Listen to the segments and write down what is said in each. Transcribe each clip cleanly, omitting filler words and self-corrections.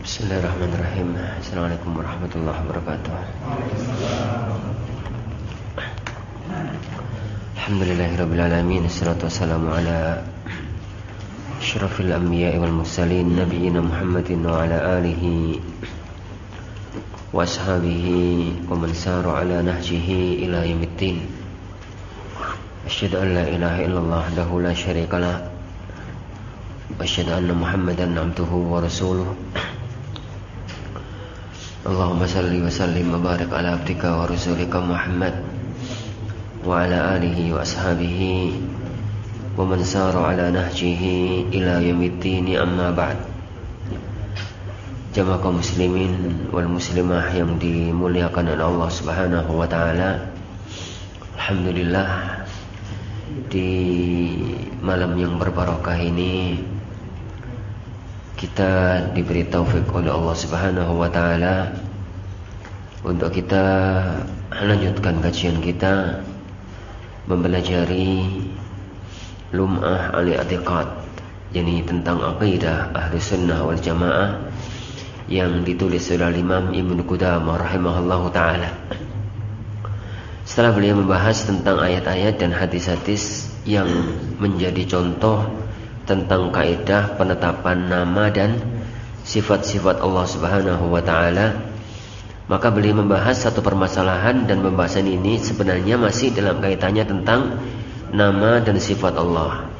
Bismillahirrahmanirrahim. Assalamualaikum warahmatullahi wabarakatuh. Alhamdulillahirabbil alamin. Wassalatu wassalamu ala asyrafil anbiya'i wal mursalin nabiyina Muhammadin wa ala alihi wa ashabihi wa man sara ala nahjihi ila yaumiddin. Asyhadu an la ilaha illallah wahdahu la syarikalah wa asyhadu anna Muhammadan abduhu wa rasuluh. Allahumma salli wa sallim wa barik ala abdika wa rasulika Muhammad wa ala alihi wa ashabihi wa man sara ala nahjihi ila yaumiddin, amma ba'd. Jamaah kaum muslimin wal muslimah yang dimuliakan oleh Allah Subhanahu wa taala. Alhamdulillah, di malam yang berbarokah ini kita diberi taufik oleh Allah Subhanahu wa taala untuk kita melanjutkan kajian kita mempelajari Lum'ah al-I'tiqad, yakni tentang aqidah Ahlus Sunnah wal Jamaah yang ditulis oleh Imam Ibnu Qudamah rahimahullahu taala. Setelah beliau membahas tentang ayat-ayat dan hadis-hadis yang menjadi contoh tentang kaidah penetapan nama dan sifat-sifat Allah Subhanahu wa taala, maka beliau membahas satu permasalahan, dan pembahasan ini sebenarnya masih dalam kaitannya tentang nama dan sifat Allah,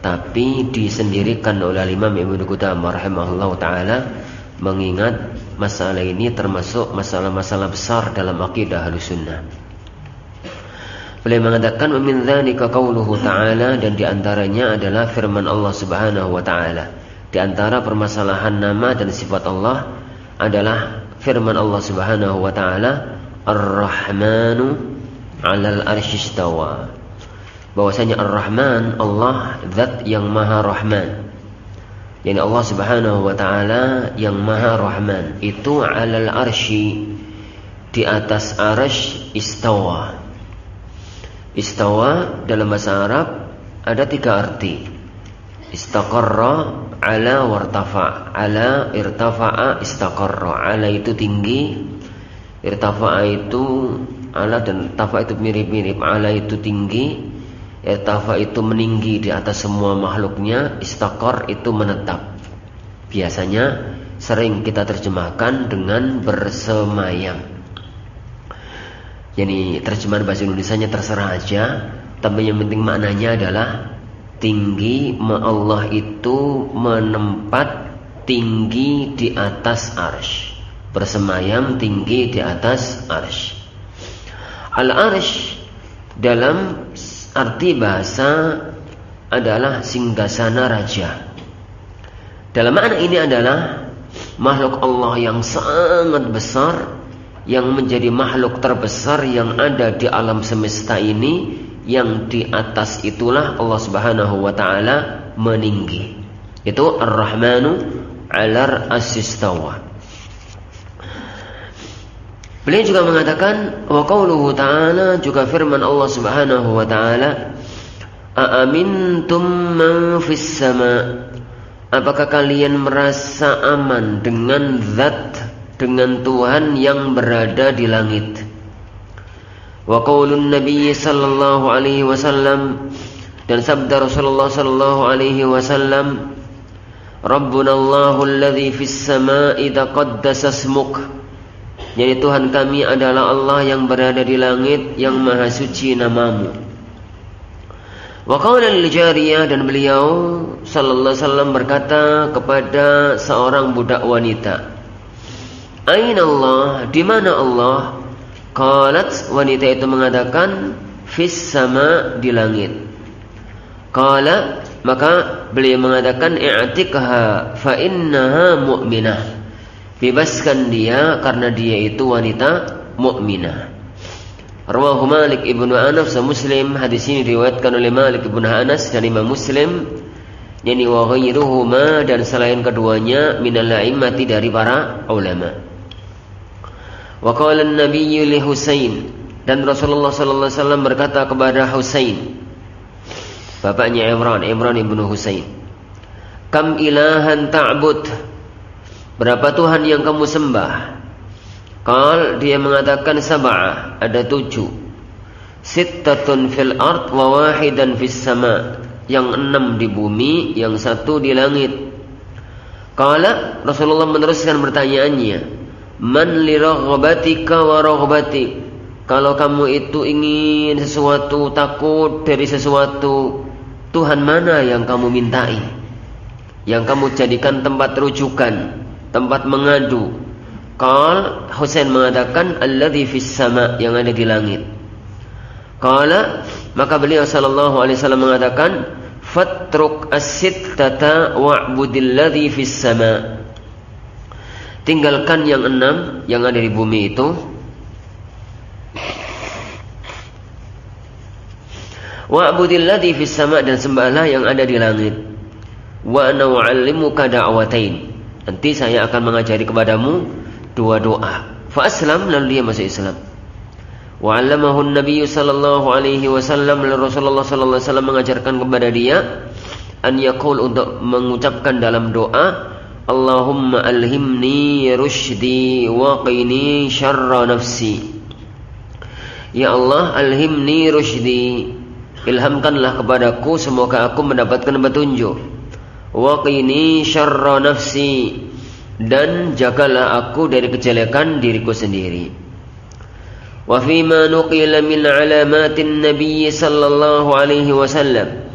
tapi disendirikan oleh Imam Ibnu Qudamah rahimahullahu taala, mengingat masalah ini termasuk masalah-masalah besar dalam akidah Ahlussunnah. Beliau mengatakan min dzalika qauluhu ta'ala, dan diantaranya adalah firman Allah Subhanahu wa ta'ala. Di antara permasalahan nama dan sifat Allah adalah firman Allah Subhanahu wa ta'ala, Ar-Rahmanu 'alal arsy istawa. Bahwasanya Ar-Rahman, Allah zat yang Maha Rahman. Yani Allah Subhanahu wa ta'ala yang Maha Rahman itu 'alal arsy, di atas arsy, istawa. Istawa dalam bahasa Arab ada tiga arti. Istaqarra, ala, wartafa. Ala, irtafa'a, istaqarra. Ala itu tinggi, irtafa'a itu ala, dan tafa itu mirip-mirip. Ala itu tinggi, irtafa itu meninggi di atas semua makhluknya. Istaqar itu menetap. Biasanya sering kita terjemahkan dengan bersemayam. Jadi terjemahan bahasa Indonesianya terserah aja, tapi yang penting maknanya adalah tinggi. Allah itu menempat tinggi di atas arsy, bersemayam tinggi di atas arsy. Al-arsy dalam arti bahasa adalah singgasana raja. Dalam makna ini adalah makhluk Allah yang sangat besar, yang menjadi makhluk terbesar yang ada di alam semesta ini, yang di atas itulah Allah Subhanahu wa taala meninggi. Itu Ar-Rahmanu 'alal arsy istawa. Beliau juga mengatakan wa qauluhu ta'ala, juga firman Allah Subhanahu wa taala, a'amintum man fis sama. Apakah kalian merasa aman dengan zat, dengan Tuhan yang berada di langit? Wa qaulun Nabi sallallahu alaihi wasallam, dan sabda Rasulullah sallallahu alaihi wasallam, Rabbuna Allahu alladzi fis samaa'i taqaddasa ismuk. Jadi Tuhan kami adalah Allah yang berada di langit, yang maha suci namamu. Wa qaula lil jariyah, dan beliau sallallahu alaihi wasallam berkata kepada seorang budak wanita, Aina Allah, di mana Allah? Qalat, wanita itu mengatakan, fis sama, di langit. Qala, maka beliau mengatakan, i'tikha fa innaha mu'minah. Bebaskan dia karena dia itu wanita mukminah. Rawahu Malik ibnu Anas wa Muslim. Hadis ini diriwayatkan oleh Malik ibnu Anas dan Imam Muslim, yani wa ghairuhuma, dan selain keduanya, minal a'immati, dari para ulama. Wa qala an-nabiy li Husain, dan Rasulullah sallallahu alaihi wasallam berkata kepada Husain, bapaknya Imran ibnu Husain, kam ilahan ta'bud, berapa Tuhan yang kamu sembah? Qal, dia mengatakan sab'ah, ada 7. Sittatun fil ard wa wahidan fis sama, yang 6 di bumi, yang 1 di langit. Qala, Rasulullah meneruskan pertanyaannya, man li raghabatika wa raghbatik, kalau kamu itu ingin sesuatu, takut dari sesuatu, Tuhan mana yang kamu mintai, yang kamu jadikan tempat rujukan, tempat mengadu? Qal, Husain mengatakan alladzi fis sama, yang ada di langit. Qala, maka beliau sallallahu alaihi wasallam mengatakan fatruk as-sittata wa'budil ladzi fis sama, tinggalkan yang 6 yang ada di bumi itu, wa'budil ladzi fis sama, dan sembahlah yang ada di langit. Wa ana u'allimuka da'watain, nanti saya akan mengajari kepadamu 2 doa. Fa aslam, lalu dia masuk Islam. Wa 'allamahu an-nabiy sallallahu alaihi wasallam, Rasulullah sallallahu alaihi wasallam mengajarkan kepada dia an yaqul, untuk mengucapkan dalam doa, Allahumma alhimni rusydi wa qini syarra nafsi. Ya Allah, alhimni rusydi, ilhamkanlah kepadaku semoga aku mendapatkan petunjuk. Wa qini syarra nafsi, dan jagalah aku dari kejelekan diriku sendiri. Wa fima nuqila min alamatin nabiy sallallahu alaihi wasallam,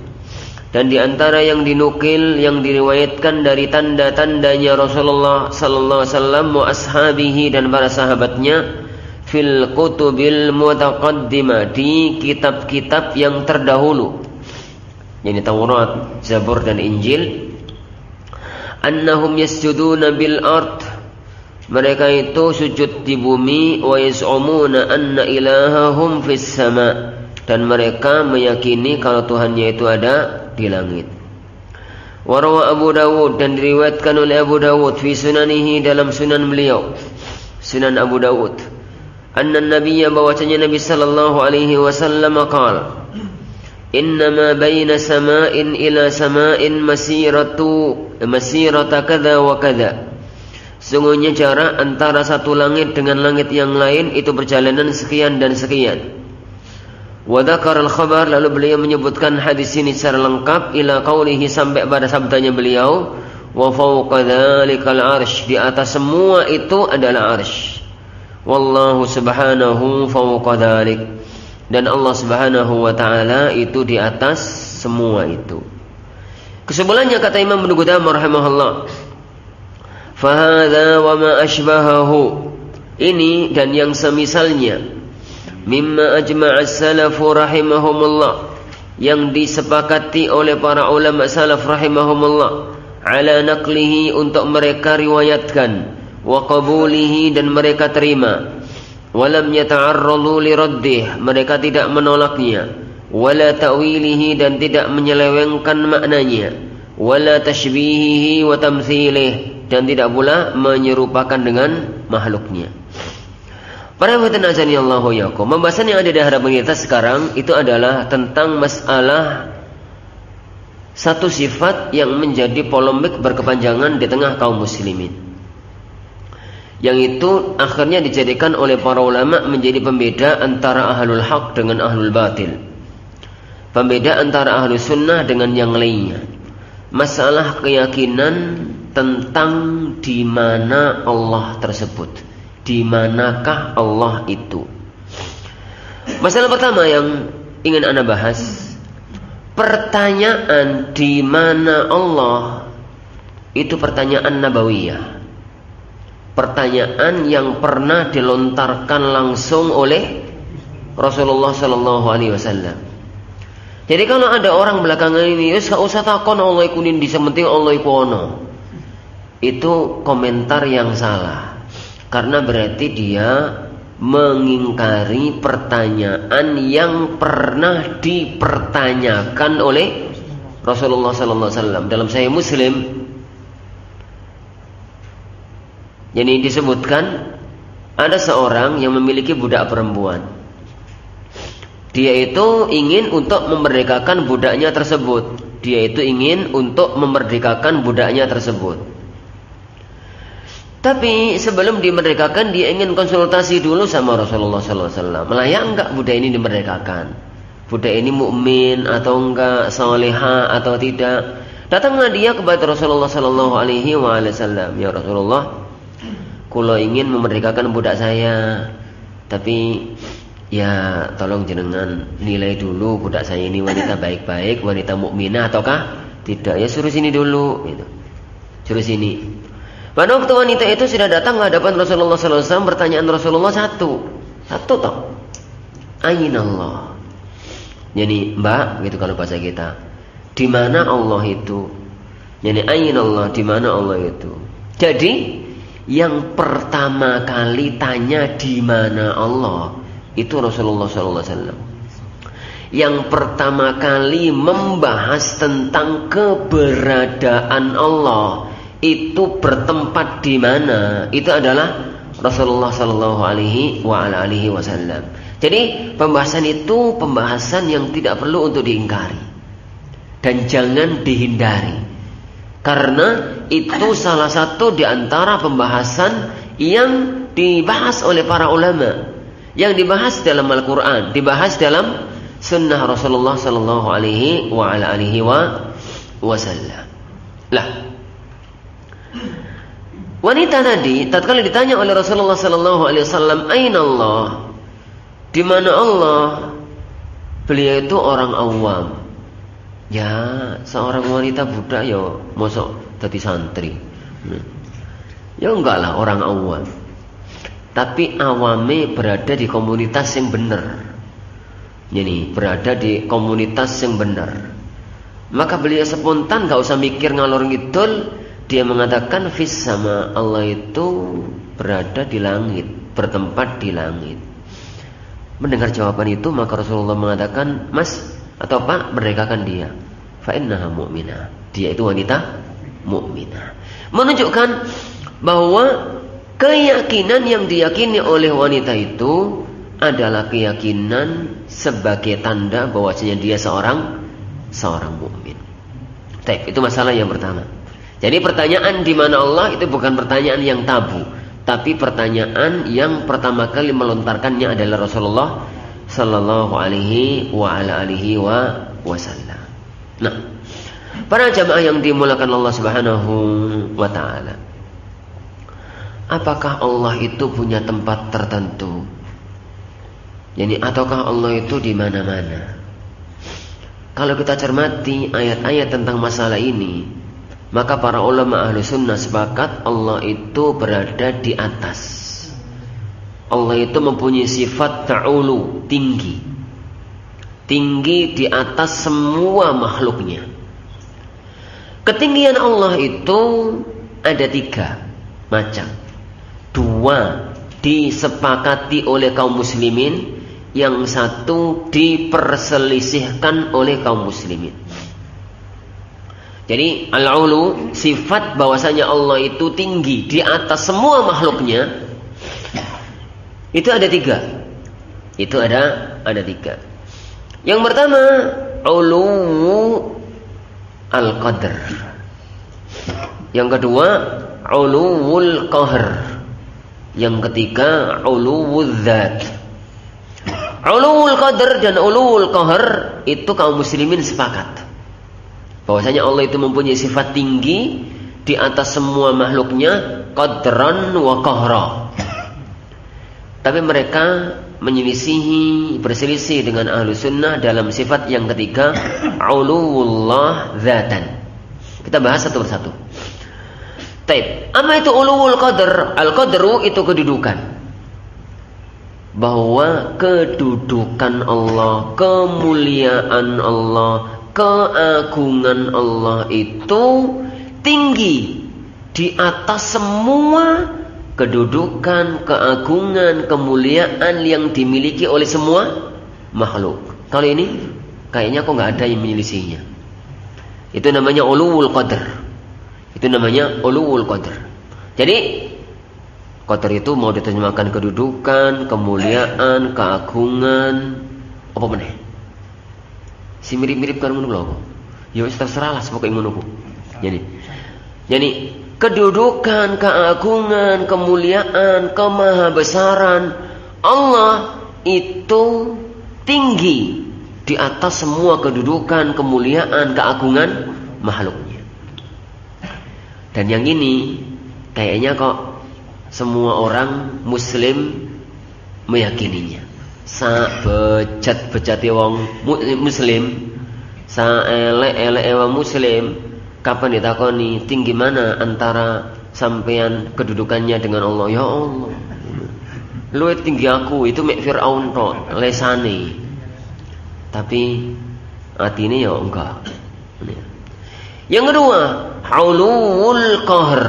dan di antara yang dinukil, yang diriwayatkan dari tanda-tandanya Rasulullah sallallahu alaihi wasallam wa ashabihi, dan para sahabatnya, fil kutubil mutaqaddimah, di kitab-kitab yang terdahulu, yakni Taurat, Zabur dan Injil, annahum yasjuduna bil ard, mereka itu sujud di bumi, wa yaz'umuna anna ilahahum fis sama, dan mereka meyakini kalau Tuhannya itu ada di langit. Wa rawa Abu Dawud, dan diriwayatkan oleh Abu Dawud fi sunanihi, dalam sunan beliau, Sunan Abu Dawud, anna nabiyya, bahwasanya Nabi sallallahu alaihi wasallam qala, innama baina sama'in ila sama'in masirata kadza wa kadza, sungguhnya jarak antara satu langit dengan langit yang lain itu perjalanan sekian dan sekian. Wa dzakara al-khabar, lalu beliau menyebutkan hadis ini secara lengkap, ila qaulihi, sampai pada sabdanya beliau, wa fawqa dzalikal arsy, di atas semua itu adalah arsy. Wallahu subhanahu fawqa dzalik, dan Allah subhanahu wa ta'ala itu di atas semua itu. Kesimpulannya, kata Imam Ibnu Qudamah rahimahullah, fahadha wa ma ashbahahu, ini dan yang semisalnya, mimma ajma'a salafu rahimahumullah, yang disepakati oleh para ulama salaf rahimahumullah, ala naqlihi, untuk mereka riwayatkan, wa qabulihi, dan mereka terima, walam yata'arradu li raddih, mereka tidak menolaknya, wala ta'wilihi, dan tidak menyelewengkan maknanya, wala tashbihihi wa tamthilih, dan tidak pula menyerupakan dengan makhluknya. Para hadirin azani Allahu yakum, pembahasan yang ada di hadapan kita sekarang itu adalah tentang masalah satu sifat yang menjadi polemik berkepanjangan di tengah kaum muslimin, yang itu akhirnya dijadikan oleh para ulama menjadi pembeda antara ahlul haq dengan ahlul batil, pembeda antara ahlus sunnah dengan yang lainnya. Masalah keyakinan tentang di mana Allah tersebut, di manakah Allah itu. Masalah pertama yang ingin Anda bahas, pertanyaan di mana Allah itu pertanyaan nabawiyah, pertanyaan yang pernah dilontarkan langsung oleh Rasulullah sallallahu alaihi wasallam. Jadi kalau ada orang belakangan ini, "Yus gak usah takon Allah iku ndi, sementing Allah iku ono." Itu komentar yang salah. Karena berarti dia mengingkari pertanyaan yang pernah dipertanyakan oleh Rasulullah sallallahu alaihi wasallam. Dalam Sahih Muslim yang disebutkan ada seorang yang memiliki budak perempuan. Dia itu ingin untuk memerdekakan budaknya tersebut. Tapi sebelum dimerdekakan dia ingin konsultasi dulu sama Rasulullah sallallahu alaihi wasallam. Layak enggak budak ini dimerdekakan? Budak ini mukmin atau enggak, salihah atau tidak? Datanglah dia kepada Rasulullah sallallahu alaihi wasallam. Ya Rasulullah, kula ingin memerdekakan budak saya. Tapi ya tolong jenengan nilai dulu budak saya ini wanita baik-baik, wanita mukminah ataukah tidak? Ya suruh sini dulu gitu. Suruh sini. Pada waktu wanita itu sudah datang ke hadapan Rasulullah SAW, pertanyaan Rasulullah satu toh. Aina Allah? Jadi mbak, gitu kalau bahasa kita. Di mana Allah itu? Jadi aina Allah? Di mana Allah itu? Jadi yang pertama kali tanya di mana Allah itu Rasulullah SAW. Yang pertama kali membahas tentang keberadaan Allah itu bertempat di mana, itu adalah Rasulullah sallallahu alaihi wasallam. Jadi pembahasan itu pembahasan yang tidak perlu untuk diingkari dan jangan dihindari, karena itu salah satu di antara pembahasan yang dibahas oleh para ulama, yang dibahas dalam Al-Quran, dibahas dalam sunnah Rasulullah sallallahu alaihi wasallam. Lah, wanita tadi tatkala ditanya oleh Rasulullah sallallahu alaihi wasallam, "Aina Allah?" Di mana Allah? Beliau itu orang awam. Ya, seorang wanita budak ya mosok dadi santri. Ya enggak lah, orang awam. Tapi awame berada di komunitas yang benar. Jadi berada di komunitas yang benar. Maka beliau spontan, enggak usah mikir ngalor ngidul. Dia mengatakan fis sama, Allah itu berada di langit, bertempat di langit. Mendengar jawaban itu maka Rasulullah mengatakan, "Mas atau Pak, merdekakan dia. Fa innaha mu'minah." Dia itu wanita mukminah. Menunjukkan bahwa keyakinan yang diyakini oleh wanita itu adalah keyakinan sebagai tanda bahwasanya dia seorang mukmin. Baik, itu masalah yang pertama. Jadi pertanyaan di mana Allah itu bukan pertanyaan yang tabu, tapi pertanyaan yang pertama kali melontarkannya adalah Rasulullah sallallahu alaihi wasallam. Nah, para jamaah yang dimulakan Allah Subhanahu wa taala, apakah Allah itu punya tempat tertentu? Yani ataukah Allah itu di mana-mana? Kalau kita cermati ayat-ayat tentang masalah ini, maka para ulama ahlu sunnah sepakat Allah itu berada di atas. Allah itu mempunyai sifat ta'ulu, tinggi. Tinggi di atas semua makhluknya. Ketinggian Allah itu ada 3 macam. 2 disepakati oleh kaum muslimin, yang 1 diperselisihkan oleh kaum muslimin. Jadi al-ulu, sifat bahwasanya Allah itu tinggi di atas semua makhluknya, itu ada 3. Itu ada 3. Yang pertama, ulu al-qadr. Yang kedua, uluwul qahr. Yang ketiga, uluwul dzat. Uluwul qadr dan uluwul qahr itu kaum muslimin sepakat bahwasanya Allah itu mempunyai sifat tinggi di atas semua makhluknya, qadran wa qahra. Tapi mereka menyelisihi, berselisih dengan ahlu sunnah dalam sifat yang ketiga, uluwullah dzatan. Kita bahas satu persatu. Taib, apa itu uluwul qadr? Al-qadru itu kedudukan. Bahwa kedudukan Allah, kemuliaan Allah, keagungan Allah itu tinggi di atas semua kedudukan, keagungan, kemuliaan yang dimiliki oleh semua makhluk. Kalau ini kayaknya kok nggak ada yang menyelisihinya. Itu namanya uluwul qadr. Itu namanya uluwul qadr. Jadi qadr itu mau diterjemahkan kedudukan, kemuliaan, keagungan, apa meneh? Si mirip-mirip kan ngono lho. Ya wis terserah lah pokoke ngono ku. Jadi kedudukan, keagungan, kemuliaan, kemahabesaran Allah itu tinggi di atas semua kedudukan, kemuliaan, keagungan makhluknya. Dan yang ini kayaknya kok semua orang muslim meyakininya. Sa bejat-bejate wong muslim, sa elek-elek wong muslim, kapan ditakoni tinggi mana antara sampean kedudukannya dengan Allah? Ya Allah, lu tinggi aku itu mek Firaun tok lesane. Tapi atine ya enggak. Yang kedua, ulul qahr.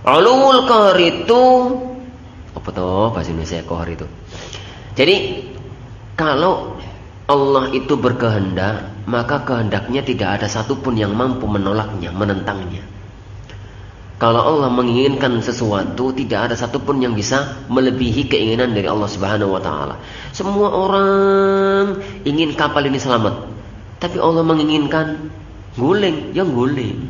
Ulul qahr itu apa toh bahasa Indonesia qahr itu? Jadi kalau Allah itu berkehendak, maka kehendaknya tidak ada satupun yang mampu menolaknya, menentangnya. Kalau Allah menginginkan sesuatu, tidak ada satupun yang bisa melebihi keinginan dari Allah Subhanahu wa taala. Semua orang ingin kapal ini selamat, tapi Allah menginginkan guling, yang guling.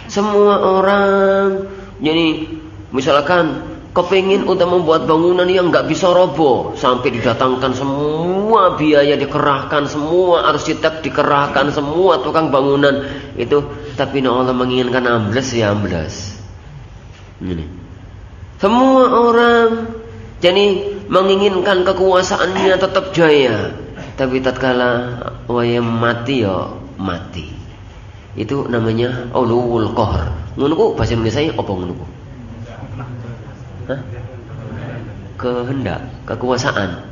Semua orang jadi misalkan kepingin untuk membuat bangunan yang nggak bisa roboh, sampai didatangkan semua biaya, dikerahkan semua arsitek, dikerahkan semua tukang bangunan itu, tapi Allah menginginkan ambles ya ambles. Ini semua orang jadi menginginkan kekuasaannya tetap jaya, tapi tatkala wayang mati ya mati. Itu namanya ulul qahr. Ngono bahasa Indonesia apa ngono? Kehendak, kekuasaan.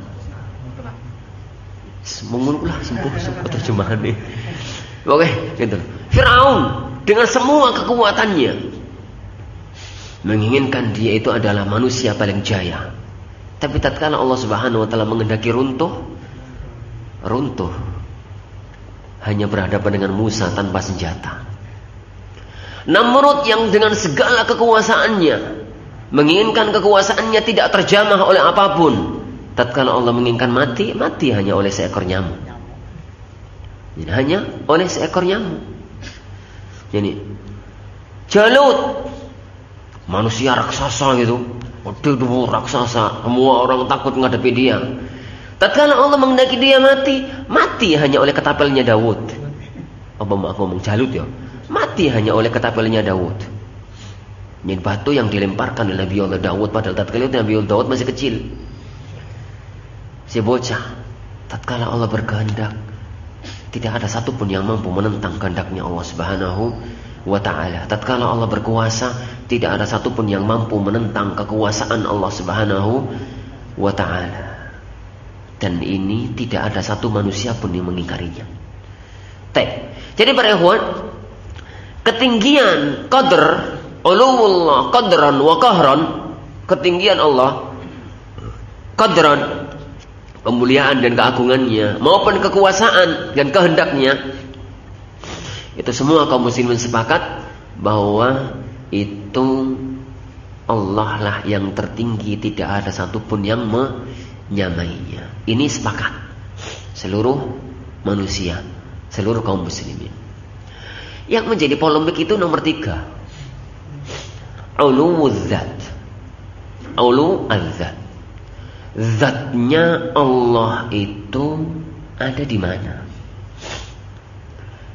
Mengulah sembuh terjemahan nih. Oke, gitu. Firaun dengan semua kekuatannya menginginkan dia itu adalah manusia paling jaya. Tapi tatkala Allah Subhanahu wa taala menghendaki runtuh, hanya berhadapan dengan Musa tanpa senjata. Namrud yang dengan segala kekuasaannya menginginkan kekuasaannya tidak terjamah oleh apapun. Tatkala Allah menginginkan mati, mati hanya oleh seekor nyamuk. Jadi, hanya oleh seekor nyamuk. Jadi Jalut, manusia raksasa gitu, waduh raksasa, semua orang takut menghadapi dia. Tatkala Allah menghendaki dia mati, mati hanya oleh ketapelnya Daud. Apa mau aku ngomong Jalut ya? Mati hanya oleh ketapelnya Daud. Ini batu yang dilemparkan oleh Nabi Allah Daud, padahal tatkala itu Nabi Allah Daud masih kecil, si bocah. Tatkala Allah berkehendak, tidak ada satupun yang mampu menentang kehendaknya Allah Subhanahu wa ta'ala. Tatkala Allah berkuasa, tidak ada satupun yang mampu menentang kekuasaan Allah Subhanahu wa ta'ala. Dan ini tidak ada satu manusia pun yang mengingkarinya. Jadi para ikhwan, ketinggian qadr ululullah qadran wa qahran, ketinggian Allah qadran, kemuliaan dan keagungannya, maupun kekuasaan dan kehendaknya, itu semua kaum muslimin sepakat bahwa itu Allah lah yang tertinggi, tidak ada satupun yang menyamainya. Ini sepakat seluruh manusia, seluruh kaum muslimin. Yang menjadi polemik itu nomor 3, uluwuzzat, uluwuzzat. Zatnya Allah itu ada di mana?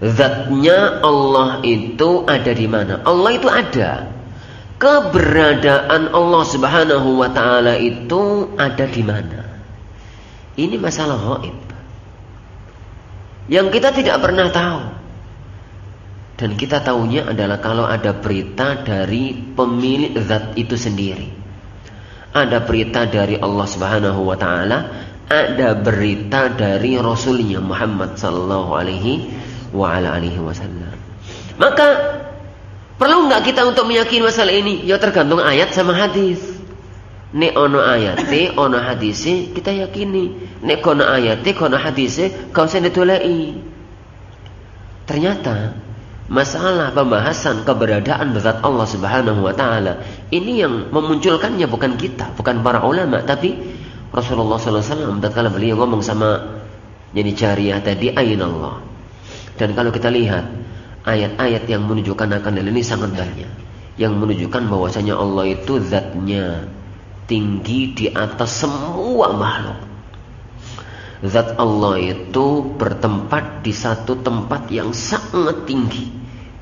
Zatnya Allah itu ada di mana? Allah itu ada. Keberadaan Allah Subhanahu wa ta'ala itu ada di mana? Ini masalah gaib yang kita tidak pernah tahu. Dan kita tahunya adalah kalau ada berita dari pemilik zat itu sendiri. Ada berita dari Allah Subhanahu wa ta'ala, ada berita dari Rasulnya Muhammad sallallahu alaihi wasallam. Maka perlu nggak kita untuk meyakini masalah ini? Ya tergantung ayat sama hadis. Nek ono ayate, ono hadise, kita yakini. Nek kono ayate, kono hadise, kau usah ditolaki. Ternyata masalah pembahasan keberadaan zat Allah Subhanahu wa ta'ala ini yang memunculkannya bukan kita, bukan para ulama, tapi Rasulullah SAW. Tatkala beliau ngomong sama jadi jariyah tadi, Aina Allah. Dan kalau kita lihat ayat-ayat yang menunjukkan akan hal ini sangat banyak, yang menunjukkan bahwasanya Allah itu zatnya tinggi di atas semua makhluk. Zat Allah itu bertempat di satu tempat yang sangat tinggi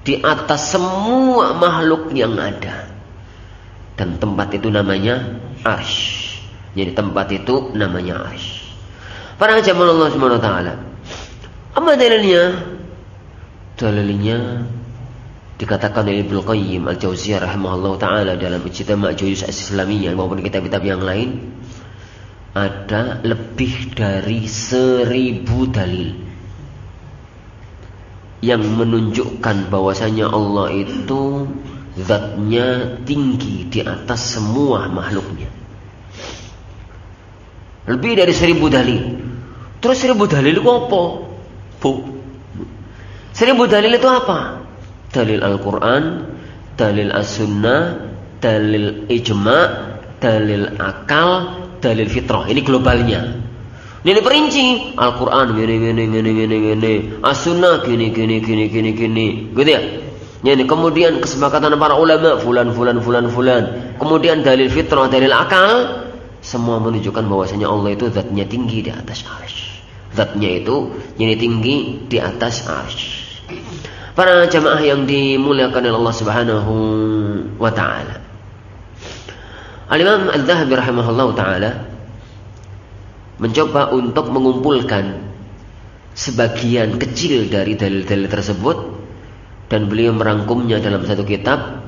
di atas semua makhluk yang ada, dan tempat itu namanya Arsy. Jadi tempat itu namanya Arsy. Para jamaah Allah Subhanahu wa taala. Apa dalilnya? Dalilnya dikatakan oleh Ibnu Qayyim Al-Jauziyah rahimahullah taala dalam Ijtima' Juyus Al-Islamiyah maupun kitab-kitab yang lain, ada lebih dari 1000 dalil yang menunjukkan bahwasanya Allah itu zatnya tinggi di atas semua makhluknya. Lebih dari 1000 dalil. Terus 1000 dalil itu apa? 1000 dalil itu apa? Dalil Al-Quran, dalil As-Sunnah, dalil Ijma', dalil akal, dalil fitrah. Ini globalnya. Ini perinci. Al-Quran gini. As-Sunnah gini. Gitu ya. Ini kemudian kesepakatan para ulama fulan. Kemudian dalil fitrah, dalil akal, semua menunjukkan bahwasanya Allah itu zatnya tinggi di atas arsy. Zatnya itu yang tinggi di atas arsy. Para jamaah yang dimuliakan oleh Allah Subhanahu wa taala. Al-Imam Al-Dhahabi rahimahullah taala mencoba untuk mengumpulkan sebagian kecil dari dalil-dalil tersebut, dan beliau merangkumnya dalam satu kitab,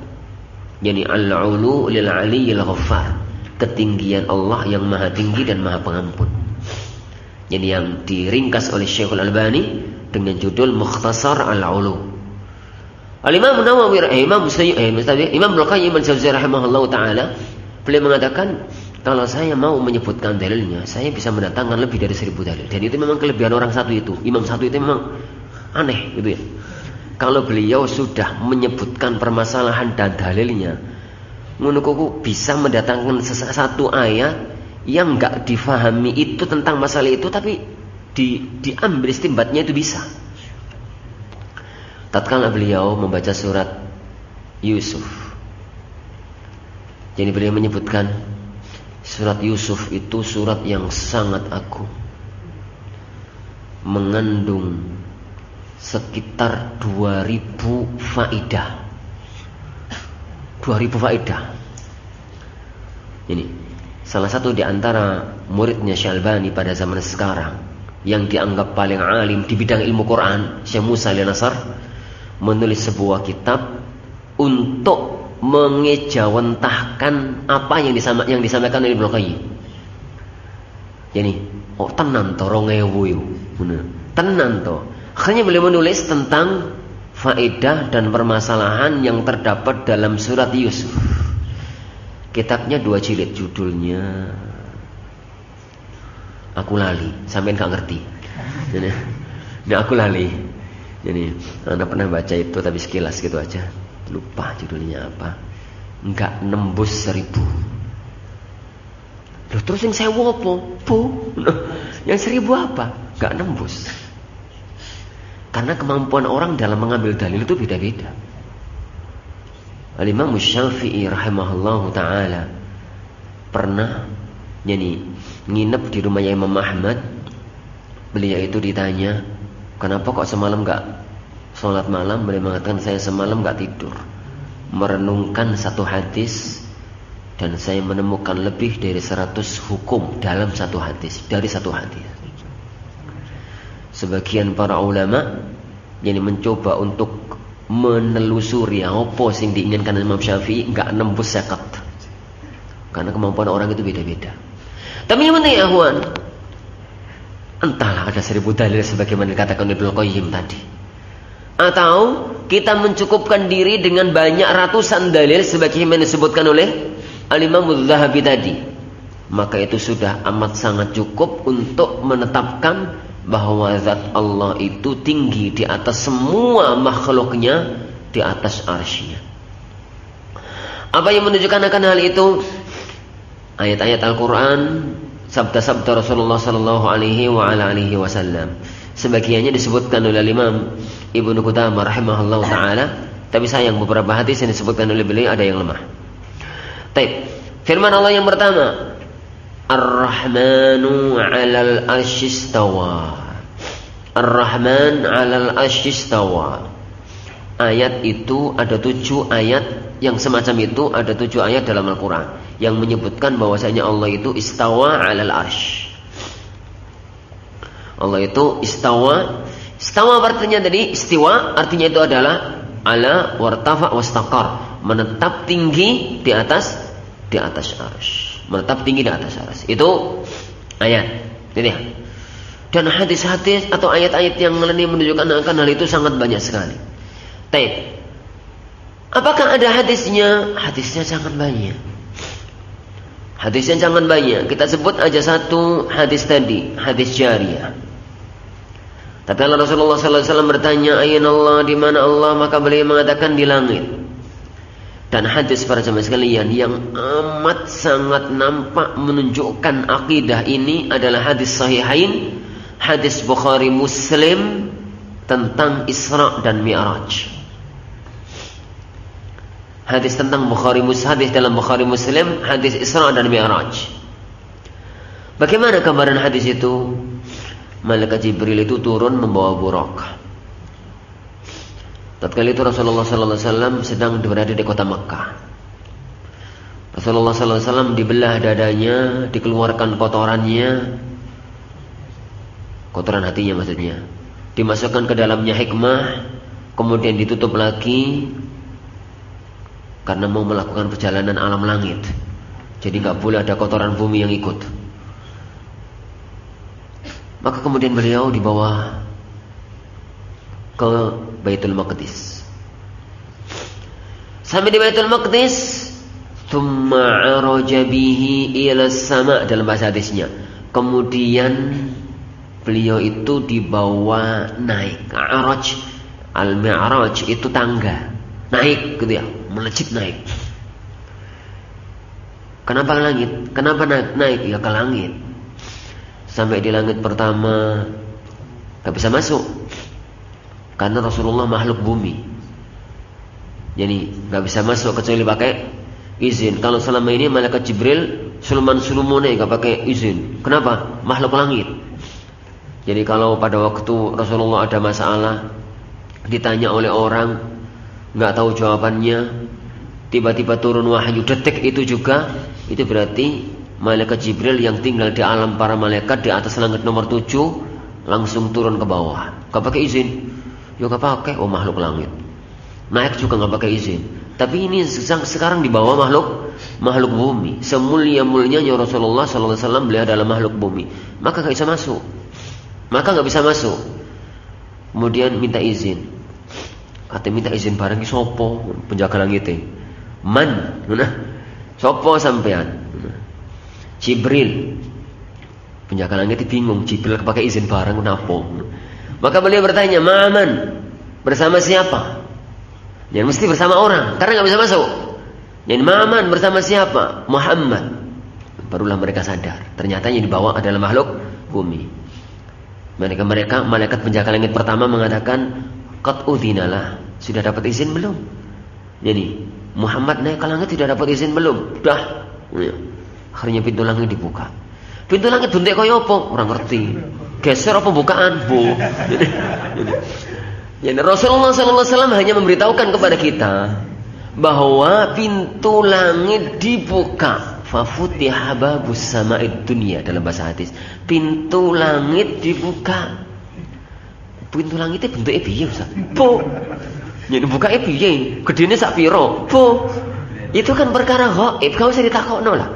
yakni Al-'Ulu lil 'Aliyyil Ghaffar, ketinggian Allah yang maha tinggi dan maha pengampun. Jadi yang diringkas oleh Syekhul Albani dengan judul Mukhtasar Al-'Ulu. Al-Imam Nawawi Imam Ibnu Qayyim Al-Jauziyah rahimahullah taala, beliau mengatakan, kalau saya mau menyebutkan dalilnya, saya bisa mendatangkan lebih dari 1000 dalil. Dan itu memang kelebihan orang satu itu. Imam satu itu memang aneh gitu ya. Kalau beliau sudah menyebutkan permasalahan dan dalilnya, menurutku bisa mendatangkan satu ayat yang enggak difahami itu tentang masalah itu, tapi diambil istinbatnya itu bisa. Tatkala beliau membaca surat Yusuf, jadi beliau menyebutkan surat Yusuf itu surat yang sangat agung, mengandung sekitar 2000 faedah. 2000 faedah. Ini salah satu di antara muridnya Syalbani pada zaman sekarang yang dianggap paling alim di bidang ilmu Quran, Syekh Musa Al-Nasr, menulis sebuah kitab untuk mengejawantahkan apa yang disampaikan oleh Ibnu Qayyim. Jadi, tenan to 2000 tenan to. Akhirnya beliau menulis tentang faedah dan permasalahan yang terdapat dalam surat Yusuf. Kitabnya 2 jilid, judulnya aku lali, sampean gak ngerti. Ini aku lali. Jadi Anda pernah baca itu tapi sekilas gitu aja, lupa judulnya apa. Enggak nembus 1000. Loh, terus yang 1000 apa? Yang 1000 apa? Enggak nembus. Karena kemampuan orang dalam mengambil dalil itu beda-beda. Al-Imam Syafi'i rahimahullahu ta'ala pernah nginep di rumahnya Imam Ahmad. Beliau itu ditanya, kenapa kok semalam gak sholat malam? Beliau mengatakan, saya semalam gak tidur, merenungkan satu hadis, dan saya menemukan lebih dari 100 hukum dalam satu hadis, dari satu hadis. Sebagian para ulama mencoba untuk menelusuri apa sing diinginkan Imam Syafi'i, enggak nembus 50. Karena kemampuan orang itu beda-beda. Tapi yang penting ahwan, entahlah ada 1000 dalil sebagaimana dikatakan Ibnu Qayyim tadi, atau kita mencukupkan diri dengan banyak ratusan dalil sebagaimana disebutkan oleh Al-Imam Az-Zahabi tadi, maka itu sudah amat sangat cukup untuk menetapkan bahwa zat Allah itu tinggi di atas semua makhluknya, di atas arsy-Nya. Apa yang menunjukkan akan hal itu? Ayat-ayat Al-Quran, sabda-sabda Rasulullah sallallahu alaihi wa ala alihi wasallam. Sebagiannya disebutkan oleh Imam Ibnu Qudamah rahimahullah taala. Tapi sayang beberapa hadis yang disebutkan oleh beliau ada yang lemah. Baik. Firman Allah yang pertama, Ar-Rahmanu 'alal 'arsy istawa. Ar-Rahman 'alal 'arsy istawa. Ayat itu ada 7 ayat yang semacam itu, ada 7 ayat dalam Al-Quran yang menyebutkan bahwasanya Allah itu istawa 'alal 'arsy. Allah itu istawa. Istawa artinya tadi istiwa, artinya itu adalah ala wartafa wastaqar, menetap tinggi di atas arsy. Menetap tinggi di atas arsy. Itu ayat. Gitu ya. Dan hadis-hadis atau ayat-ayat yang menunjukkan akan hal itu sangat banyak sekali. Baik. Apakah ada hadisnya? Hadisnya sangat banyak. Hadisnya sangat banyak. Kita sebut aja satu hadis tadi, hadis jariyah. Tapi Allah Rasulullah SAW bertanya, ayna Allah, di mana Allah? Maka beliau mengatakan di langit. Dan hadis para jemaah sekalian yang amat sangat nampak menunjukkan akidah ini adalah hadis sahihain, hadis Bukhari Muslim tentang Isra dan Mi'raj. Hadis tentang hadis dalam Bukhari Muslim, hadis Isra dan Mi'raj. Bagaimana gambaran hadis itu? Malaikat Jibril itu turun membawa buraq. Tatkala itu Rasulullah SAW sedang berada di kota Makkah. Rasulullah SAW dibelah dadanya, dikeluarkan kotorannya, kotoran hatinya maksudnya, dimasukkan ke dalamnya hikmah, kemudian ditutup lagi karena mau melakukan perjalanan alam langit. Jadi nggak boleh ada kotoran bumi yang ikut. Maka kemudian beliau dibawa ke Baitul Maqdis. Sampai di Baitul Maqdis, thumma 'araja bihi ila sama, dalam bahasa hadisnya. Kemudian beliau itu dibawa naik. Araj, al-mi'raj itu tangga. Naik gitu ya, melejit naik. Kenapa langit? Kenapa naik? Ya ke langit. Sampai di langit pertama gak bisa masuk karena Rasulullah makhluk bumi, jadi gak bisa masuk kecuali pakai izin. Kalau selama ini malaikat Jibril suluman-sulumune gak pakai izin. Kenapa? Makhluk langit. Jadi kalau pada waktu Rasulullah ada masalah, ditanya oleh orang gak tahu jawabannya, tiba-tiba turun wahyu detik itu juga, itu berarti malaikat Jibril yang tinggal di alam para malaikat di atas langit nomor 7 langsung turun ke bawah. Gak pakai izin. Ya gak pakai. Oh, makhluk langit. Naik juga gak pakai izin. Tapi ini sekarang di bawah makhluk bumi. Semulia-mulianya Rasulullah SAW, beliau adalah makhluk bumi. Maka gak bisa masuk. Kemudian minta izin. Kata minta izin bareng sopo penjaga langit. Man, sopo sampean? Jibril. Penjaga langit bingung, Jibril pakai izin bareng kenapa? Maka beliau bertanya, "Ma'aman?" Bersama siapa? Yang mesti bersama orang, karena nggak bisa masuk. Yang ma'aman, bersama siapa? Muhammad. Barulah mereka sadar, ternyata yang dibawa adalah makhluk bumi. Mereka malaikat penjaga langit pertama mengatakan, "Qad udhinalah." Sudah dapat izin belum? Jadi Muhammad naik ke langit sudah dapat izin belum? Sudah. Akhirnya pintu langit dibuka. Pintu langit bentuk kaya apa? Orang ngerti. Geser apa bukaan? Bu. Jadi Rasulullah SAW hanya memberitahukan kepada kita bahwa pintu langit dibuka. Fafutiha babus sama'id dunya, dalam bahasa hadis. Pintu langit dibuka. Pintu langitnya bentuknya piye, Ustaz? Bu. Jadi buka piye? Gedene sak pira? Bu. Itu kan perkara gaib, gak usah ditakokno lah.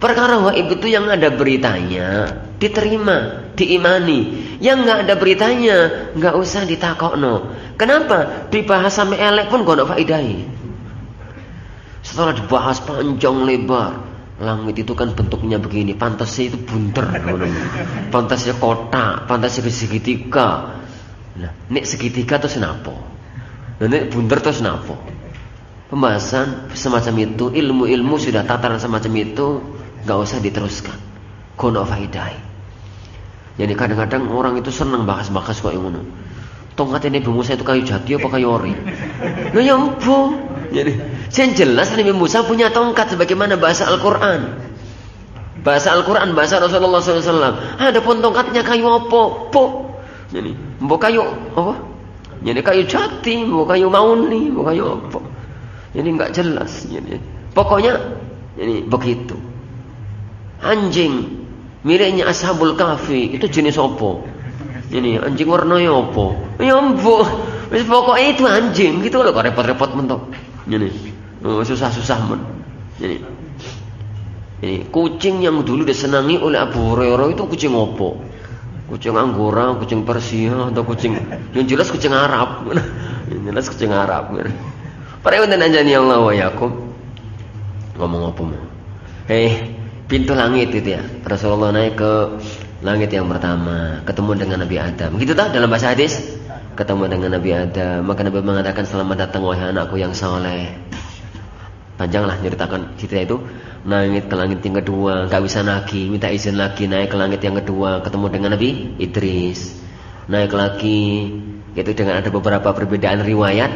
Perkara gaib itu yang ada beritanya diterima, diimani. Yang nggak ada beritanya nggak usah ditakokno. Kenapa? Dibahas sampai elek pun gak ada faedahi. Setelah dibahas panjang lebar, langit itu kan bentuknya begini, pantasnya itu bunter, pantasnya kotak, pantasnya segitiga. Nah, nek segitiga terus napa? Nek bunter terus napa? Pembahasan semacam itu, ilmu-ilmu sudah tataran semacam itu, gak usah diteruskan. Kono faidai. Jadi kadang-kadang orang itu senang bahas-bahas kok yang ngono. tongkatnya Nabi Musa itu kayu jati apa kayu ori? Loh ya empo. Jadi, yang jelas Nabi Musa punya tongkat sebagaimana bahasa Al-Quran. Bahasa Al-Quran, bahasa Rasulullah SAW. Adapun tongkatnya kayu apa? Jadi, mbok kayu apa? Jadi kayu jati, mbok kayu mauni, mbok kayu apa? Jadi enggak jelas. Jadi, pokoknya jadi begitu. Anjing miliknya Ashabul Kahfi itu jenis apa? Ini anjing warnanya apa? Ya mbok, wis pokoknya itu anjing gitu loh, kok repot-repot mentok. Ini susah-susah men. Ini kucing yang dulu disenangi oleh Abu Hurairah itu kucing apa? Kucing Anggora, kucing Persia, atau kucing yang jelas kucing Arab. Yang jelas kucing Arab. Para wonten anjani Allah wa yakum. Ngomong apa mau? Pintu langit itu ya. Rasulullah naik ke langit yang pertama, ketemu dengan Nabi Adam. Gitu tak dalam bahasa hadis? Ketemu dengan Nabi Adam, maka Nabi mengatakan selamat datang wahai anakku yang saleh. Panjanglah ceritakan cerita itu. Naik ke langit yang kedua, gak bisa lagi, minta izin lagi naik ke langit yang kedua, ketemu dengan Nabi Idris. Naik lagi, itu dengan ada beberapa perbedaan riwayat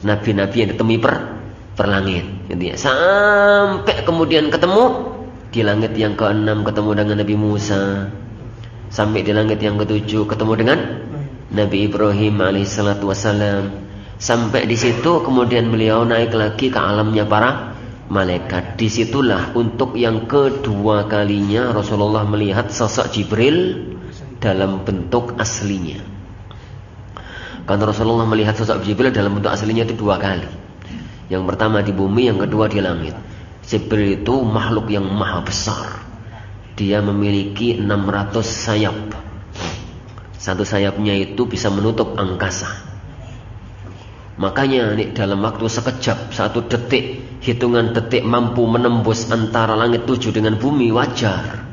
nabi-nabi yang ditemui per langit. Gitu ya. Sampai kemudian ketemu di langit yang ke-6 ketemu dengan Nabi Musa. Sampai di langit yang ke-7 ketemu dengan Nabi Ibrahim alaihissalatu wassalam. Sampai di situ kemudian beliau naik lagi ke alamnya para malaikat. Disitulah untuk yang kedua kalinya Rasulullah melihat sosok Jibril dalam bentuk aslinya. Karena Rasulullah melihat sosok Jibril dalam bentuk aslinya itu 2 kali. Yang pertama di bumi, yang kedua di langit. Jibril itu makhluk yang maha besar. Dia memiliki 600 sayap. Satu sayapnya itu bisa menutup angkasa. Makanya dalam waktu sekejap, 1 detik, hitungan detik mampu menembus antara langit 7 dengan bumi, wajar.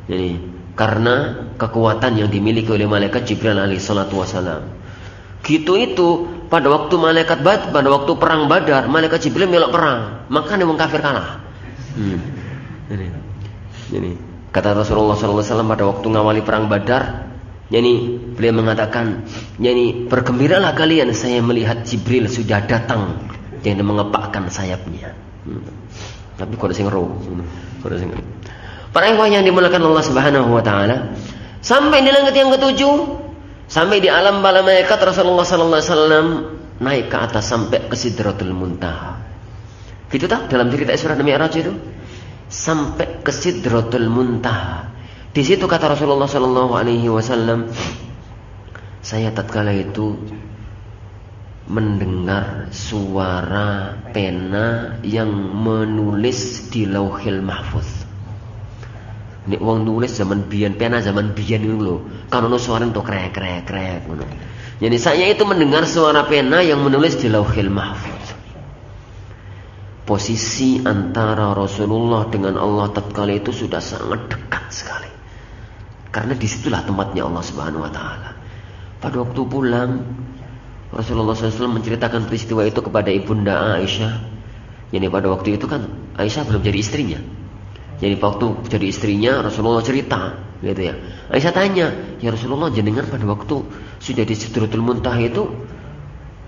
Jadi karena kekuatan yang dimiliki oleh malaikat Jibril alaihissalatu wassalam. Gitu itu pada waktu pada waktu perang Badar, malaikat Jibril melok perang, maka wong kafir kalah. Jadi kata Rasulullah SAW pada waktu ngawali perang Badar, beliau mengatakan, bergembiralah kalian, saya melihat Jibril sudah datang, yang mengepakkan sayapnya. Tapi kode sing ro, para ikhwah yang dimuliakan Allah Subhanahu wa taala, sampai di langit yang ke-7, sampai di alam bala malaikat, Rasulullah sallallahu alaihi wasallam naik ke atas sampai ke Sidratul Muntaha. Gitu tak dalam cerita Isra dan Mi'raj itu? Sampai ke Sidratul Muntaha. Di situ kata Rasulullah sallallahu alaihi wasallam, saya tatkala itu mendengar suara pena yang menulis di Lauhil Mahfuz. Nek wong nulis zaman biyen, pena zaman biyen itu lho, kan ono suara untuk krek ngono. Jadi saya itu mendengar suara pena yang menulis di Lauhil Mahfuz. Posisi antara Rasulullah dengan Allah tatkala itu sudah sangat dekat sekali. Karena disitulah tempatnya Allah Subhanahu wa taala. Pada waktu pulang, Rasulullah SAW menceritakan peristiwa itu kepada ibunda Aisyah. Jadi pada waktu itu kan Aisyah belum jadi istrinya. Jadi waktu jadi istrinya Rasulullah cerita, gitu ya. Aisyah tanya, ya Rasulullah, jenengan pada waktu sudah di Sidratul Muntaha itu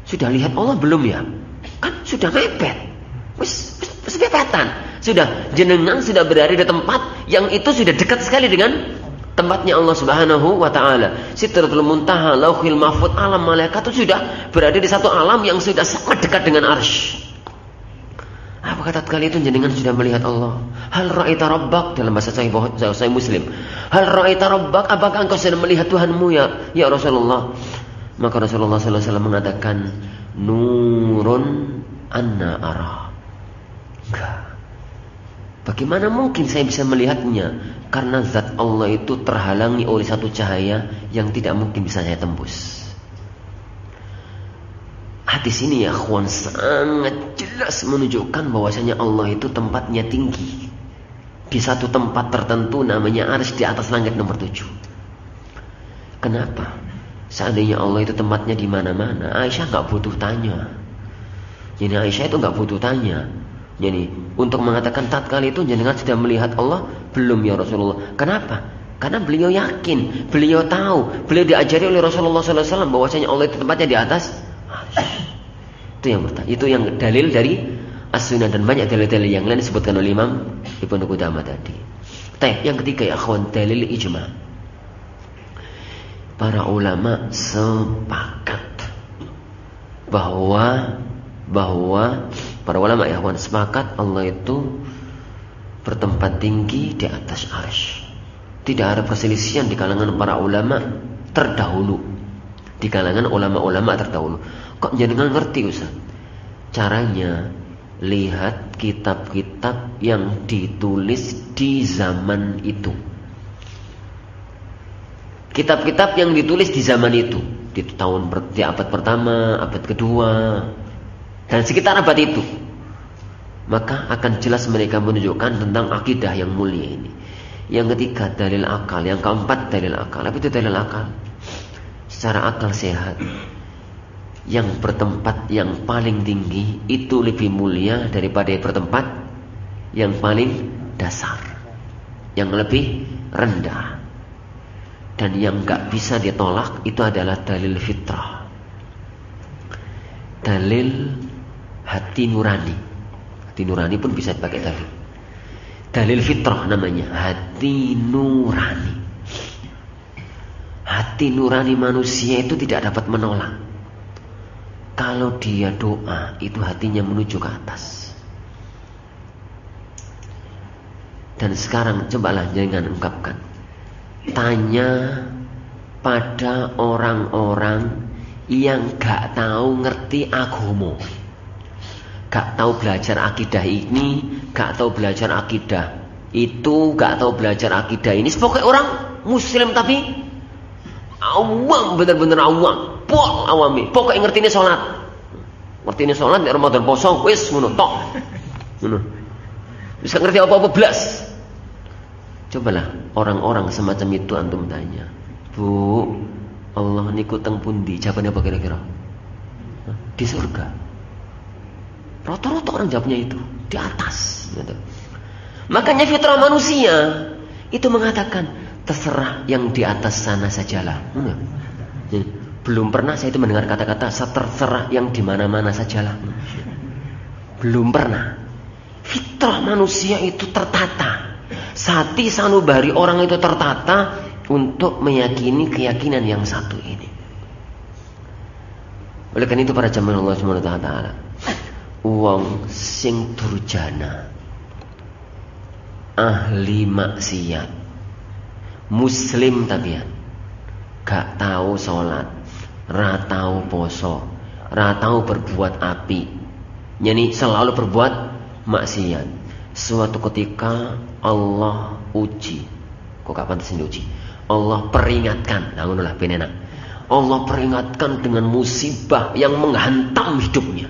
sudah lihat Allah belum ya? Kan sudah mepet, wis mepetan. Sudah jenengan sudah berada di tempat yang itu sudah dekat sekali dengan tempatnya Allah Subhanahu wa taala. Sidratul Muntaha, Lauhil Mahfuz, alam malaikat itu sudah berada di satu alam yang sudah sangat dekat dengan arsy. Apa kata kali itu jenengan sudah melihat Allah? Hal ra'aita rabbak, dalam bahasa Sahih Muslim. Hal ra'aita rabbak, apakah engkau sudah melihat Tuhanmu ya Rasulullah? Maka Rasulullah SAW mengatakan, nurun anna ara. Bagaimana mungkin saya bisa melihatnya? Karena zat Allah itu terhalangi oleh satu cahaya yang tidak mungkin bisa saya tembus. Hadis ini ya akhwan sangat jelas menunjukkan bahwasanya Allah itu tempatnya tinggi. Di satu tempat tertentu namanya arsy, di atas langit nomor 7. Kenapa? Seandainya Allah itu tempatnya di mana-mana, Aisyah nggak butuh tanya. Jadi Aisyah itu nggak butuh tanya. Jadi untuk mengatakan tatkala itu jenengan sudah melihat Allah belum ya Rasulullah? Kenapa? Karena beliau yakin, beliau tahu, beliau diajari oleh Rasulullah SAW bahwasanya Allah itu tempatnya di atas. Itu yang pertama. Itu yang dalil dari As-Sunnah, dan banyak dalil-dalil yang lain disebutkan oleh Imam Ibnu Qudamah tadi. Yang ketiga ya akhwan, dalil ijma. Para ulama sepakat bahwa para ulama ya akhwan sepakat Allah itu bertempat tinggi di atas arsy. Tidak ada perselisihan di kalangan para ulama terdahulu. Di kalangan ulama-ulama terdahulu. Kok jenengan ngerti Ustaz? Caranya lihat kitab-kitab yang ditulis di zaman itu. Kitab-kitab yang ditulis di zaman itu, di abad pertama, abad kedua, dan sekitar abad itu, maka akan jelas mereka menunjukkan tentang akidah yang mulia ini. Yang ketiga dalil akal, yang keempat dalil akal. Apa itu dalil akal? Secara akal sehat, yang bertempat yang paling tinggi itu lebih mulia daripada yang bertempat yang paling dasar, yang lebih rendah. Dan yang gak bisa ditolak itu adalah dalil fitrah, dalil hati nurani. Hati nurani pun bisa dipakai dalil. Dalil fitrah namanya, hati nurani. Hati nurani manusia itu tidak dapat menolak. Kalau dia doa, itu hatinya menuju ke atas. Dan sekarang cobalah jangan ungkapkan. Tanya pada orang-orang yang gak tahu ngerti agama, gak tahu belajar akidah ini, gak tahu belajar akidah itu, gak tahu belajar akidah ini. Pokoknya orang muslim tapi awam, bener-bener awam, pol awami. Pokoknya ngerti ini sholat, ngerti ini sholat di Ramadan poso, wis ngono tok, ngono. Bisa ngerti apa-apa belas. Cobalah orang-orang semacam itu antum tanya, Bu, Allah niku teng pundi? Jawabannya apa kira-kira? Di surga. Rata-rata orang jawabnya itu di atas. Gitu. Makanya fitrah manusia itu mengatakan terserah yang di atas sana sajalah. Belum pernah saya itu mendengar kata-kata terserah yang di mana-mana sajalah. Belum pernah. Fitrah manusia itu tertata. Sati sanubari orang itu tertata untuk meyakini keyakinan yang satu ini. Oleh karena itu para jamaah Allah Subhanahu wa taala, wong sing durjana, ahli maksiat, muslim tabian, gak tahu sholat, ra tahu poso, ra tahu berbuat api, yani selalu berbuat maksiat. Suatu ketika Allah uji, kok kapan uji? Allah peringatkan, lah penena. Allah peringatkan dengan musibah yang menghantam hidupnya.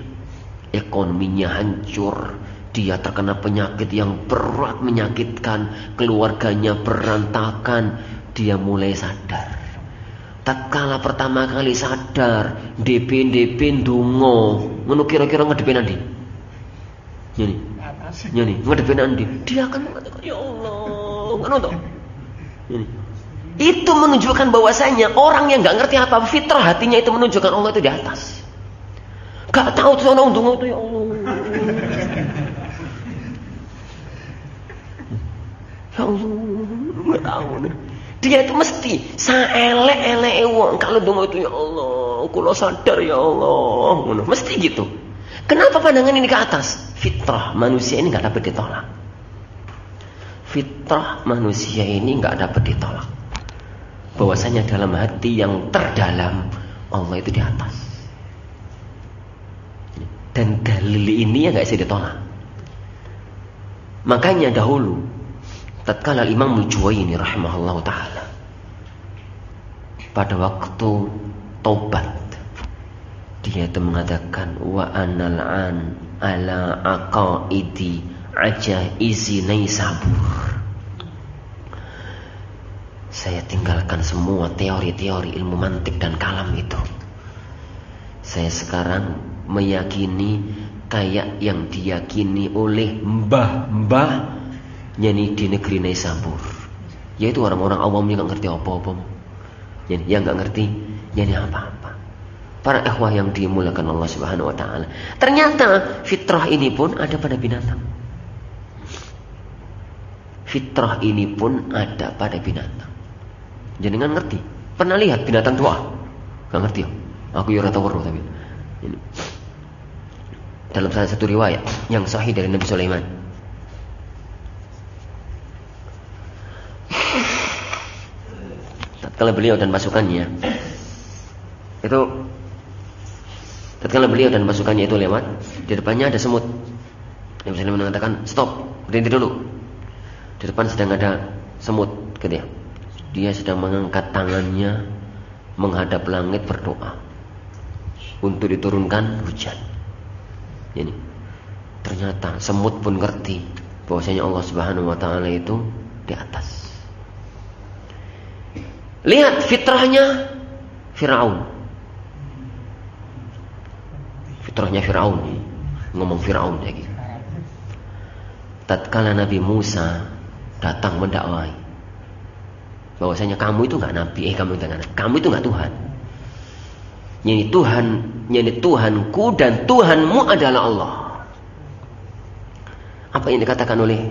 Ekonominya hancur, dia terkena penyakit yang berat menyakitkan, keluarganya berantakan, dia mulai sadar. Tatkala pertama kali sadar, DP ndonga, ngono kira-kira ngadepin nanti. Ini ngadepin nanti. Dia akan mengatakan, ya Allah, ngono toh. Itu menunjukkan bahwasanya orang yang nggak ngerti apa fitrah hatinya itu menunjukkan Allah itu di atas. Gak tahu tuh orang ndonga itu ya Allah. Ya Allah, nggak tahu nih. Dia itu mesti saelek-eleke wong kalau ndonga itu ya Allah, kula sadar ya Allah, mesti gitu. Kenapa pandangan ini ke atas? Fitrah manusia ini nggak dapat ditolak. Fitrah manusia ini nggak dapat ditolak. Bahwasanya dalam hati yang terdalam Allah itu di atas. Dan dalil ini yang nggak bisa ditolak. Makanya dahulu tatkala Imam Al-Juwayni rahimahullah taala pada waktu taubat, dia itu mengatakan wa anal an ala aqaidi ajaizi Naisabur. Saya tinggalkan semua teori-teori ilmu mantik dan kalam itu. Saya sekarang meyakini kayak yang diyakini oleh mbah-mbah yani di negeri Naisabur. Yaitu orang-orang awamnya nggak ngerti apa-apa. Yang nggak ngerti, yani apa-apa. Para ikhwah yang dimuliakan Allah Subhanahu wa taala. Ternyata fitrah ini pun ada pada binatang. Fitrah ini pun ada pada binatang. Jangan ngerti. Pernah lihat binatang tua? Nggak ngerti ya? Aku ya ora tau weruh tapi. Ini. Dalam salah satu riwayat yang sahih dari Nabi Sulaiman. Tatkala beliau dan pasukannya itu lewat, di depannya ada semut. Nabi Sulaiman mengatakan, "Stop, berhenti dulu." Di depan sedang ada semut, gitu ya. Dia sedang mengangkat tangannya menghadap langit berdoa untuk diturunkan hujan. Ini ternyata semut pun ngerti bahwasanya Allah Subhanahu wa taala itu di atas. Lihat fitrahnya Firaun. Fitrahnya Firaun. Ngomong Firaun ya gitu. Tatkala Nabi Musa datang mendakwai bahwasanya kamu itu enggak nabi, kamu itu enggak Tuhan. Yani Tuhanku dan Tuhanmu adalah Allah. Apa yang dikatakan oleh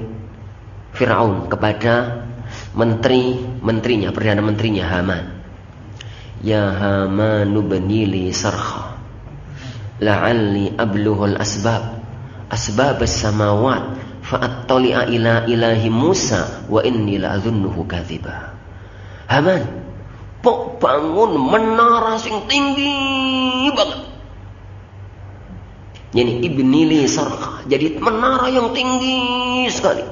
Firaun kepada menterinya, perdana menterinya Haman? Ya Haman ibni li sarha la'alli ablughul asbab as-samawat fa'attali'a ila ilahi Musa wa inni la'adhunnuhu kadziba. Haman, pok bangun menara sing tinggi banget. Yani ibni li sarha, jadi menara yang tinggi sekali.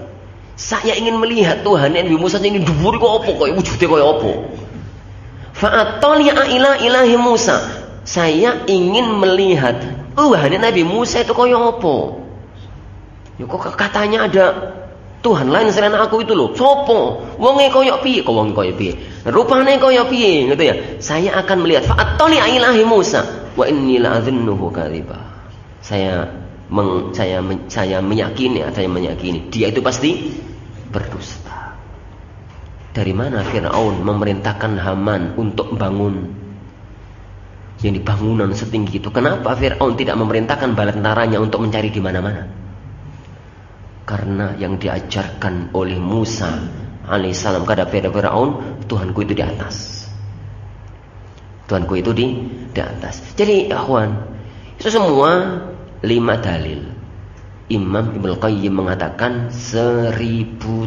Saya ingin melihat Tuhan Nabi Musa ini dhuwur kok apa, kok wujude kaya apa. Fa'attali'a ila ilahi Musa. Saya ingin melihat Tuhan Nabi Musa itu kaya apa. Ya kok katanya ada Tuhan lain selain aku itu loh. Sopo? Wonge kaya piye? Kok wonge kaya piye? Rupane kaya piye gitu ya. Saya akan melihat fa'attali'a ilahi Musa wa inni la'adhunnuhu kadziba. Saya meyakini dia itu pasti berdusta. Dari mana Firaun memerintahkan Haman untuk bangun yang bangunan setinggi itu? Kenapa Firaun tidak memerintahkan bala tentaranya untuk mencari di mana-mana? Karena yang diajarkan oleh Musa alaihissalam kepada Firaun, Tuhanku itu di atas. Tuhanku itu di atas. Jadi akhwan, itu semua 5 dalil. Imam Ibnu Qayyim mengatakan 1000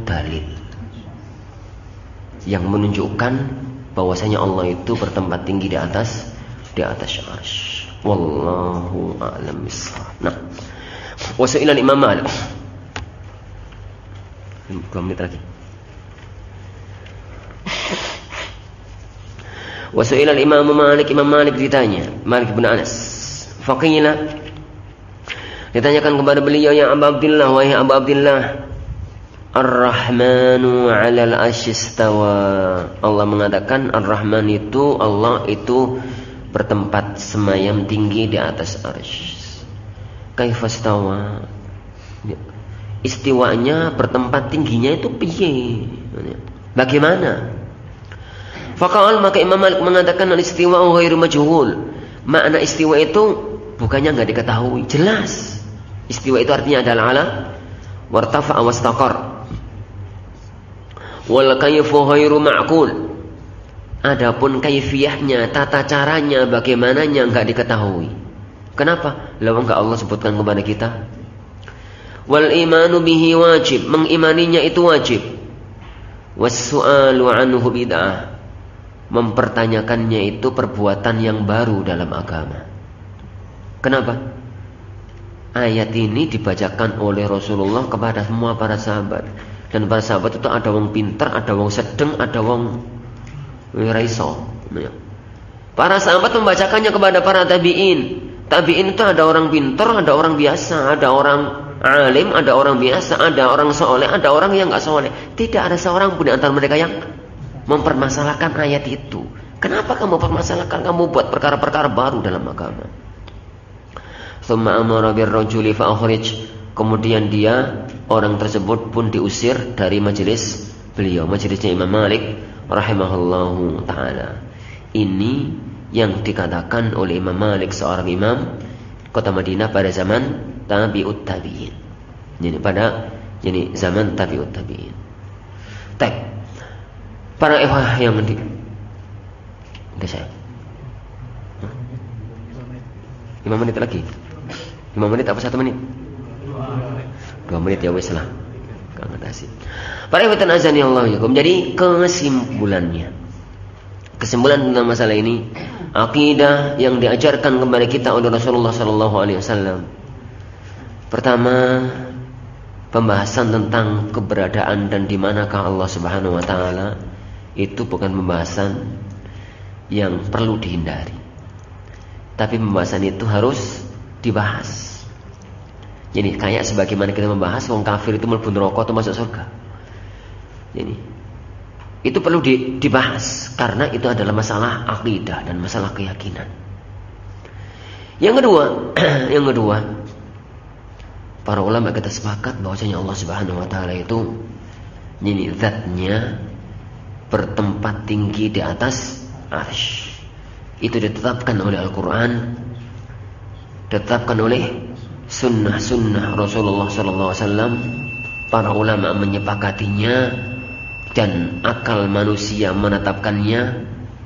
dalil yang menunjukkan bahwasanya Allah itu bertempat tinggi di atas arsy. Wallahu a'lam bishawab. Nah, wasu'ila Imam Malik. 2 menit lagi. Wasu'ila Imam Malik ditanya, Malik bin Anas. Faqila, ditanyakan kepada beliau, ya Abu Abdillah, wahai Abu Abdillah, Ar-Rahmanu 'alal 'arsy istawa. Allah mengatakan Ar-Rahman itu, Allah itu bertempat semayam tinggi di atas arsy. Kaifa istawa? Istiwanya, bertempat tingginya itu piye? Bagaimana? Faqal, maka Imam Malik mengatakan al-istiwa ghairu majhul. Makna istiwa itu bukannya enggak diketahui, jelas. Istiwa itu artinya adalah ala wartafa'a wastaqar. Wal kayfu ghairu ma'qul. Adapun kaifiyahnya, tata caranya, bagaimananya enggak diketahui. Kenapa? Lalu enggak Allah sebutkan kepada kita? Wal imanu bihi wajib, mengimaninya itu wajib. Was-su'alu anhu bid'ah. Mempertanyakannya itu perbuatan yang baru dalam agama. Kenapa? Ayat ini dibacakan oleh Rasulullah kepada semua para sahabat. Dan para sahabat itu ada wong pintar, ada wong sedeng, ada wong raiso. Para sahabat membacakannya kepada para tabi'in. Tabi'in itu ada orang pintar, ada orang biasa, ada orang alim, ada orang biasa, ada orang soleh, ada orang yang enggak soleh. Tidak ada seorang pun di antara mereka yang mempermasalahkan ayat itu. Kenapa kamu permasalahkan? Kamu buat perkara-perkara baru dalam agama. Tsumma amara birrajuli fa akhrij. Kemudian dia, orang tersebut pun diusir dari majelis beliau, majelisnya Imam Malik rahimahullahu taala. Ini yang dikatakan oleh Imam Malik, seorang imam kota Madinah pada zaman tabi'ut tabi'in. Jadi zaman tabi'ut tabi'in. Para ikhwah yang udah saya 5 menit lagi. 5 menit apa 1 menit? 2 menit ya wes lah. Para ikhwatan azani Allah yakum. Jadi kesimpulan tentang masalah ini, akidah yang diajarkan kepada kita oleh Rasulullah sallallahu alaihi wasallam. Pertama, pembahasan tentang keberadaan dan di manakah Allah Subhanahu wa taala itu bukan pembahasan yang perlu dihindari. Tapi pembahasan itu harus dibahas. Jadi kayak sebagaimana kita membahas wong kafir itu mlebu neraka atau masuk surga. Jadi itu perlu dibahas karena itu adalah masalah akidah dan masalah keyakinan. Yang kedua, para ulama kita sepakat bahwasanya Allah Subhanahu wa taala itu zatnya bertempat tinggi di atas arsy. Itu ditetapkan oleh Al-Quran, ditetapkan oleh sunnah Rasulullah SAW. Para ulama menyepakatinya dan akal manusia menetapkannya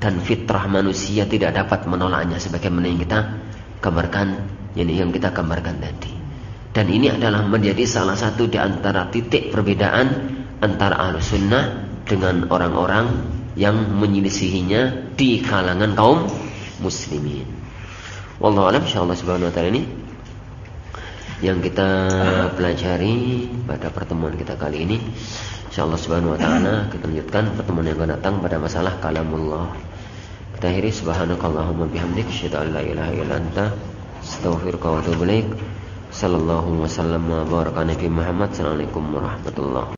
dan fitrah manusia tidak dapat menolaknya, sebagaimana yang kita gambarkan tadi. Dan ini adalah menjadi salah satu di antara titik perbedaan antara Ahlus Sunnah dengan orang-orang yang menyelisihinya di kalangan kaum muslimin. Wallahu a'lam. Insyaallah subhanahu wa ta'ala ini yang kita pelajari pada pertemuan kita kali ini. Insyaallah subhanahu wa ta'ala kita lanjutkan pertemuan yang akan datang pada masalah kalamullah. Kita akhiri subhanakallahumma bihamdik asyhadu an la ilaha illa anta astaghfiruka wa atubu ilaik. Sallallahu wasallam wa baraka nabi Muhammad. Assalamualaikum warahmatullahi